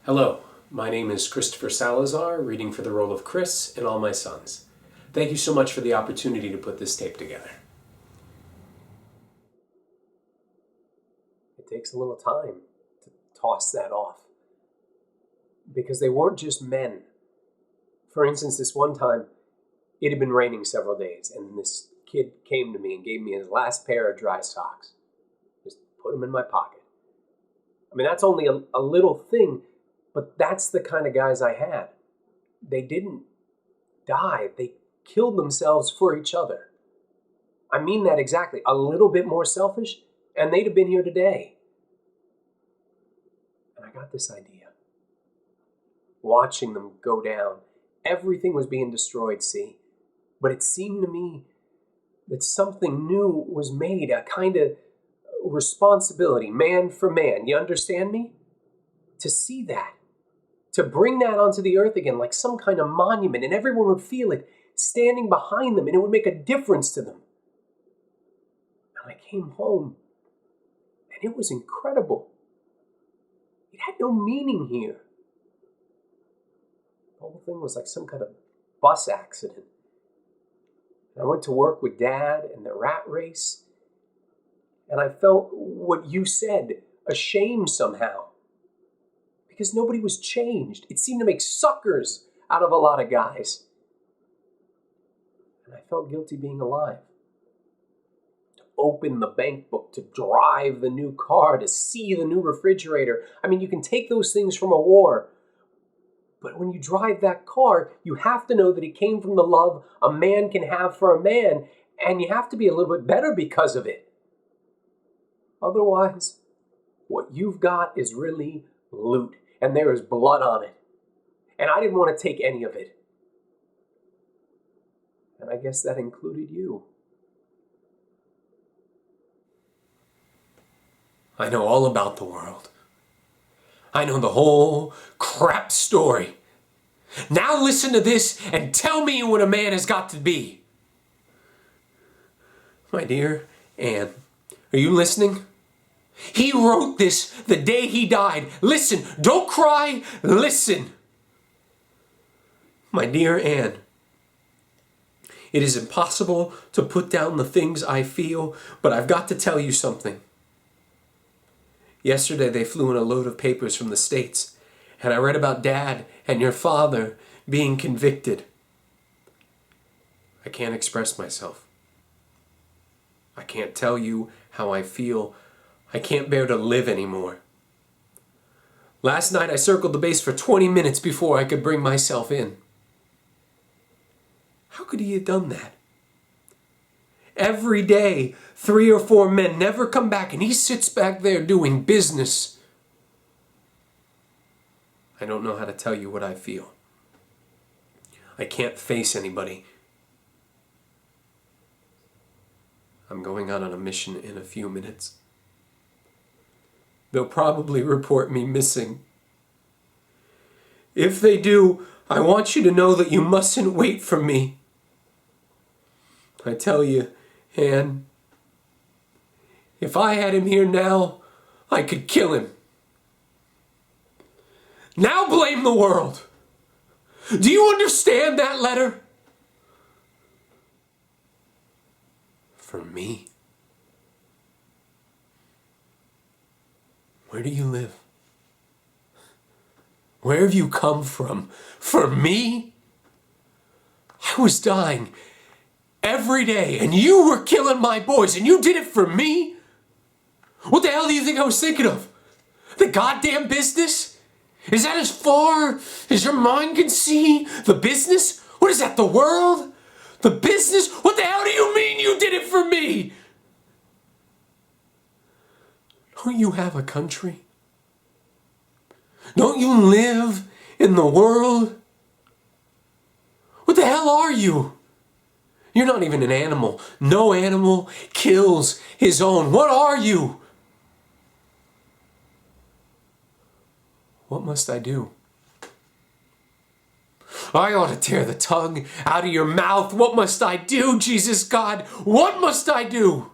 Hello, my name is Christopher Salazar, reading for the role of Chris in All My Sons. Thank you so much for the opportunity to put this tape together. It takes a little time to toss that off, because they weren't just men. For instance, this one time, it had been raining several days, and this kid came to me and gave me his last pair of dry socks. Just put them in my pocket. I mean, that's only a little thing, but that's the kind of guys I had. They didn't die. They killed themselves for each other. I mean that exactly. A little bit more selfish, and they'd have been here today. And I got this idea. Watching them go down, everything was being destroyed, see? But it seemed to me that something new was made, a kind of responsibility, man for man. You understand me? To see that, to bring that onto the earth again like some kind of monument, and everyone would feel it standing behind them, and it would make a difference to them. And I came home, and it was incredible. It had no meaning here. The whole thing was like some kind of bus accident. And I went to work with Dad in the rat race, and I felt what you said, ashamed somehow. Because nobody was changed. It seemed to make suckers out of a lot of guys. And I felt guilty being alive. To open the bank book, to drive the new car, to see the new refrigerator. I mean, you can take those things from a war. But when you drive that car, you have to know that it came from the love a man can have for a man. And you have to be a little bit better because of it. Otherwise, what you've got is really loot, and there is blood on it. And I didn't want to take any of it. And I guess that included you. I know all about the world. I know the whole crap story. Now listen to this and tell me what a man has got to be. My dear Anne, are you listening? He wrote this the day he died. Listen, don't cry, listen. My dear Anne, it is impossible to put down the things I feel, but I've got to tell you something. Yesterday they flew in a load of papers from the States, and I read about Dad and your father being convicted. I can't express myself. I can't tell you how I feel. I can't bear to live anymore. Last night I circled the base for 20 minutes before I could bring myself in. How could he have done that? Every day, 3 or 4 men never come back, and he sits back there doing business. I don't know how to tell you what I feel. I can't face anybody. I'm going out on a mission in a few minutes. They'll probably report me missing. If they do, I want you to know that you mustn't wait for me. I tell you, Anne, if I had him here now, I could kill him. Now blame the world. Do you understand that letter? For me? Where do you live? Where have you come from? For me? I was dying every day, and you were killing my boys, and you did it for me? What the hell do you think I was thinking of? The goddamn business? Is that as far as your mind can see? The business? What is that, the world? The business? What the hell do you mean you did it for me? Don't you have a country? Don't you live in the world? What the hell are you? You're not even an animal. No animal kills his own. What are you? What must I do? I ought to tear the tongue out of your mouth. What must I do, Jesus God? What must I do?